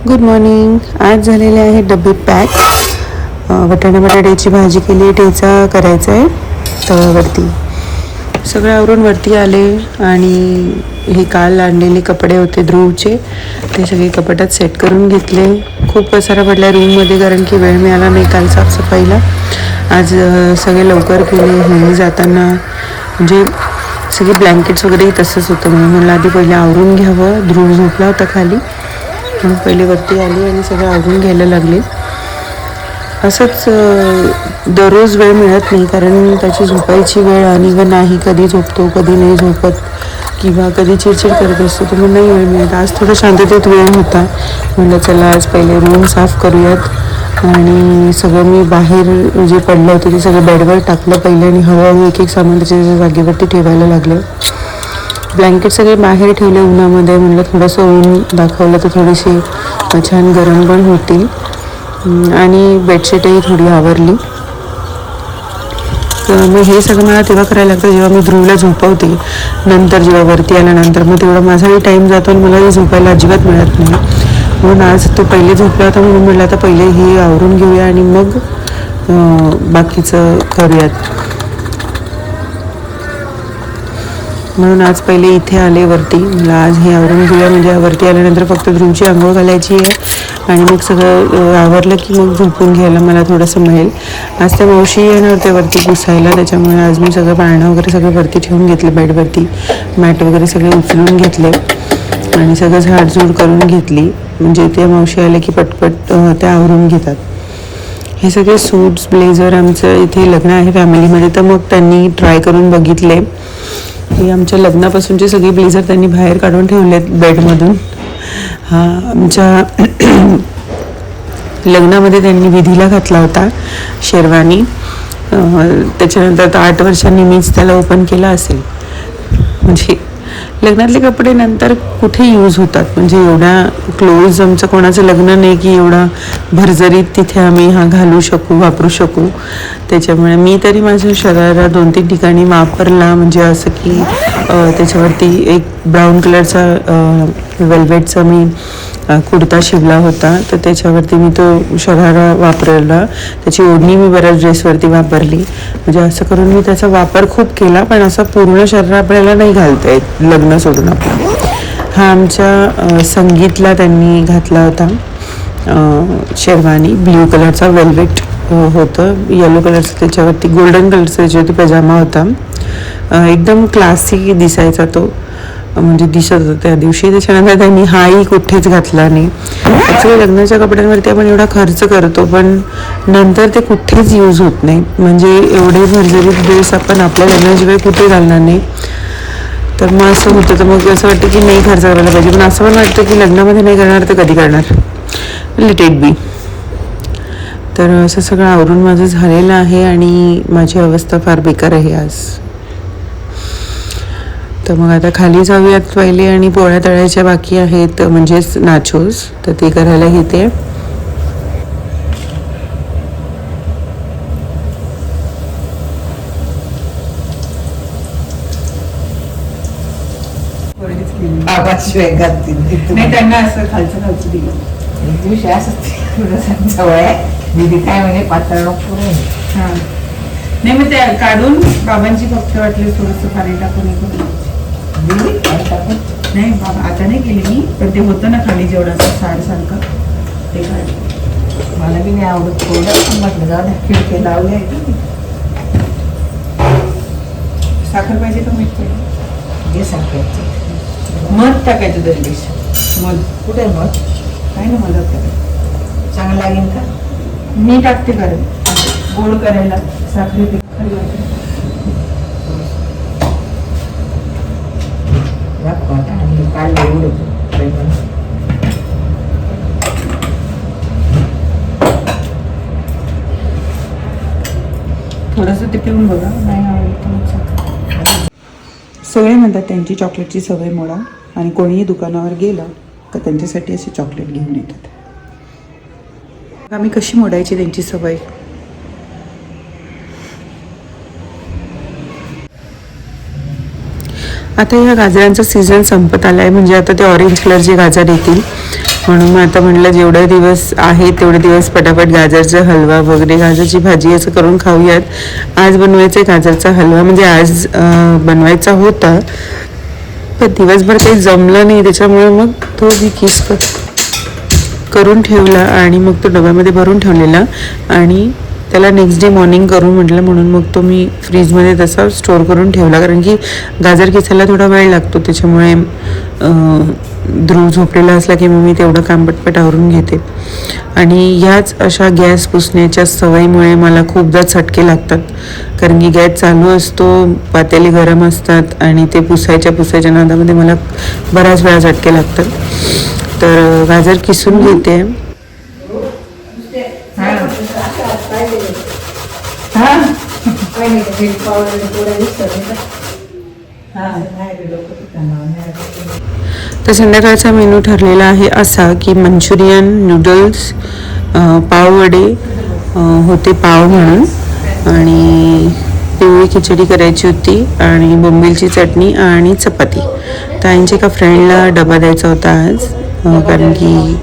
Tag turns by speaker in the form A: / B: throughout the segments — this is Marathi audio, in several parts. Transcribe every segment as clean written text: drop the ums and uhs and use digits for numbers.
A: Good morning. आज झालेले आहे डबे पॅक. वाटाणा बटाट्याची भाजी केली, ठेचा करायचा आहे तव्यावरती. सगळं आवरून वरती आले आणि हे काल आणलेले कपडे होते ध्रुवचे, ते सगळे कपाटात सेट करून घेतले. खूप पसारा पडला रूममध्ये कारण की वेळ मिळाला नाही काल साफसफाईला. आज सगळे लवकर केले. हे जाताना म्हणजे सगळे ब्लँकेट्स वगैरे तसंच होतं म्हणून मला आधी पहिले आवरून घ्यावं. ध्रुव झोपला होता खाली म्हणून पहिले वरती आली आणि सगळं आवरून घ्यायला लागले. असंच दररोज वेळ मिळत नाही कारण त्याची झोपायची वेळ आणि व नाही, कधी झोपतो कधी नाही झोपत किंवा कधी चिडचिड करत असतो, तर मग नाही वेळ मिळत. आज थोडं शांततेत वेळ होता, म्हटलं चला आज पहिले रूम साफ करूयात. आणि सगळं मी बाहेर जे पडलं होतं ते सगळं बेडवर टाकलं पहिले आणि हळूहळू एक एक सामान त्याच्या जागेवरती ठेवायला लागलं. ब्लँकेट सगळे बाहेर ठेवले उन्हामध्ये, म्हटलं थोडंसं ऊन दाखवलं तर थोडीशी छान गरम पण होतील. आणि बेडशीटही थोडी आवरली. तर मग हे सगळं मला तेव्हा करायला लागतं जेव्हा मी ध्रुवला झोपवते. नंतर जेव्हा वरती आल्यानंतर मग तेवढा माझाही टाईम जातो आणि मला झोपायला अजिबात मिळत नाही. म्हणून आज तो पहिले झोपला होता म्हणून म्हटलं आता पहिले हे आवरून घेऊया आणि मग बाकीचं करूयात. म्हणून आज पहिले इथे आले वरती. मला आज हे आवरून घेऊया म्हणजे वरती आल्यानंतर फक्त ध्रुवची आंघोळ घालायची आहे आणि मग सगळं आवरलं की मग झोपून घ्यायला मला थोडंसं मिळेल. आज त्या मावशी येणार होत्या वरती पुसायला, त्याच्यामुळे आज मी सगळं पाळणं वगैरे सगळं वरती ठेवून घेतलं. बेडवरती मॅट वगैरे सगळे उचलून घेतले आणि सगळं झाडझूड करून घेतली म्हणजे त्या मावशी आले की पटपट त्या आवरून घेतात. हे सगळे सूट्स ब्लेझर आमचं इथे लग्न आहे फॅमिलीमध्ये, तर मग त्यांनी ट्राय करून बघितले. हे आमच्या लग्नापासूनचे सगळे ब्लेझर त्यांनी बाहेर काढून ठेवलेत बेडमधून. हा आमच्या लग्नामध्ये त्यांनी विधीला घातला होता शेरवानी. त्याच्यानंतर आता 8 वर्षांनी मीच त्याला ओपन केला असेल. म्हणजे लग्नातले कपडे नंतर कुठे यूज होतात, म्हणजे एवढ्या क्लोज आमचं कोणाचं लग्न नाही की एवढा भरजरीत तिथे आम्ही घालू शकू वापरू शकू. त्याच्यामुळे मी तरी माझ्या शरीराला 2-3 ठिकाणी वापरला. म्हणजे असं की त्याच्यावरती एक ब्राऊन कलरचा वेल्वेटचा मी कुर्ता शिवला होता, तर त्याच्यावरती मी तो शरारा वापरला. त्याची ओढणी मी बऱ्याच ड्रेसवरती वापरली. म्हणजे असं करून मी त्याचा वापर खूप केला, पण असा पूर्ण शरारा आपल्याला नाही घालता येत लग्न सोडून आपल्याला. हा आमच्या संगीतला त्यांनी घातला होता शेरवानी. ब्ल्यू कलरचा वेल्वेट होतं, येलो कलरचं त्याच्यावरती गोल्डन कलरचा त्याच्यावरती पजामा होता. एकदम क्लासी दिसायचा तो, म्हणजे दिसत होतं त्या दिवशी. त्याच्यानंतर त्यांनी हाही कुठेच घातला नाही. ॲक्च्युली लग्नाच्या कपड्यांवरती आपण एवढा खर्च करतो पण नंतर ते कुठेच यूज होत नाही. म्हणजे एवढे भरजरीत ड्रेस आपण आपल्या लग्नाशिवाय कुठे घालणार नाही. तर मग असं होतं, तर मग असं वाटतं की नाही खर्च करायला पाहिजे, पण असं पण वाटतं की लग्नामध्ये नाही करणार तर कधी करणार, लेट इट बी. तर असं सगळं आवरून माझं झालेलं आहे आणि माझी अवस्था फार बेकार आहे आज. तर मग आता खाली जाऊयात पहिले आणि पोळ्या तळायच्या बाकी आहेत, म्हणजेच नाचोस, तर ते करायला घेते.
B: नाही त्यांना असं खालचं दिलं. एक दिवशी असं जवळ आहे दीदी काय म्हणे पातळ नको. हां नाही मग त्या काढून बाबांची फक्त वाटली थोडंसं पाणी टाकून दिदी टाकून. नाही बाबा आता नाही केली मी, पण ते होतं ना खाली जेवढं असं सारखं ते काढलं. मला बी नाही आवडत थोडं, म्हटलं जाऊ द्या खिडके लावले आहे की. साखर पाहिजे का मीठ पाहिजे? घे साखर. मध टाकायचं दरवेळेस. मध कुठे मध? काय ना मदत करायचं चांगलं लागेल का? मी टाकते कारण गोड करायला साखरी थोडंसं ते पिऊन बघा, नाही आवडलं.
A: सगळे म्हणतात त्यांची चॉकलेटची सवय मोडा आणि कोणीही दुकानावर गेलं तर त्यांच्यासाठी असे चॉकलेट घेऊन येतात. आम्ही कशी मोडायची त्यांची सवय. आता या गाजरांचा सीझन संपत आला आहे, म्हणजे आता ते ऑरेंज कलरचे गाजर येतील म्हणून मग आता म्हटलं जेवढे दिवस आहे तेवढे दिवस पटापट गाजरचा हलवा वगैरे गाजरची भाजी असं करून खाऊयात. आज बनवायचा आहे गाजरचा हलवा, म्हणजे आज बनवायचा होता पण दिवसभर काही जमलं नाही, त्याच्यामुळे मग तो मी किस करून ठेवला आणि मग तो डब्यामध्ये भरून ठेवलेला आणि त्याला नेक्स्ट डे मॉर्निंग करून म्हटलं, म्हणून मग तो मी फ्रीजमध्ये तसा स्टोअर करून ठेवला. कारण की गाजर किसायला थोडा वेळ लागतो, त्याच्यामुळे ध्रुव झोपलेला असला की मग मी तेवढं काम पटपट आवरून घेते. आणि ह्याच अशा गॅस पुसण्याच्या सवयीमुळे मला खूपदा चटके लागतात, कारण की गॅस चालू असतो, पातेले गरम असतात आणि ते पुसायच्या नादामध्ये मला बऱ्याच वेळा चटके लागतात. तर गाजर किसून घेते. तर संध्याकाळचा मेनू ठरलेला आहे असा की मंचुरियन, नूडल्स, पाववडे होते पाव म्हणून, आणि पिवळी खिचडी करायची होती आणि बोंबीलची चटणी आणि चपाती. तर आईंच्या एका फ्रेंडला डबा द्यायचा होता आज, कारण की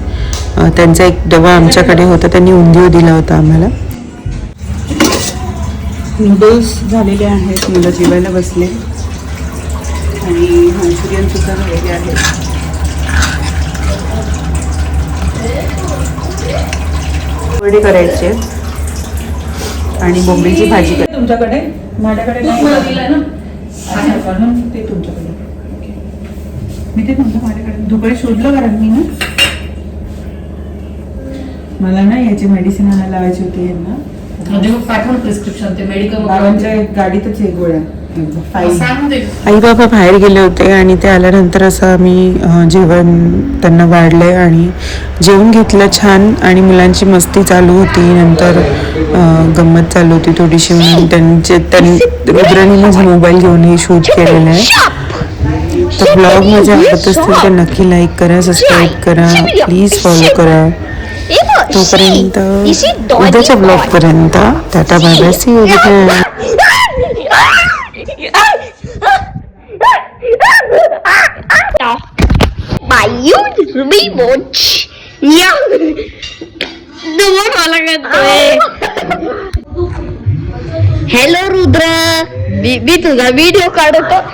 A: त्यांचा एक डबा आमच्याकडे होता, त्यांनी उंदीव दिला होता आम्हाला. नूडल्स झालेले आहेत, मुलं जेवायला बसले आणि मंचुरियन सुद्धा झालेले आहेत. वडे करायचे आणि बोंबीलची भाजी करायची.
B: तुमच्याकडे माझ्याकडे नाही म्हणून ते तुमच्याकडे. मी ते म्हटलं माझ्याकडे दुपारी शोधलं कारण मी ना, मला ना याची मेडिसिन आणायला लावायची होती यांना,
C: म्हणजे मग पाठवून प्रिस्क्रिप्शन ते मेडिकल
B: बाबांच्या गाडीतच एक गोळ्या.
A: आई बाबा बाहेर गेले होते आणि ते आल्यानंतर असं आम्ही जेवण त्यांना वाढलंय आणि जेवण घेतलं छान. आणि मुलांची मस्ती चालू होती, नंतर गंमत चालू होती थोडीशी, म्हणून रुद्राने माझा मोबाईल घेऊन शूट केलेलं आहे. तर ब्लॉग माझ्या आवडत असतील तर नक्की लाईक करा, सबस्क्राईब करा, प्लीज फॉलो करा. तोपर्यंत उद्याच्या ब्लॉग पर्यंत tata bye bye, see you again.
D: By you remote. Yeah. दोन मला करतोय. हॅलो रुद्र, मी तुझा व्हिडिओ काढतो.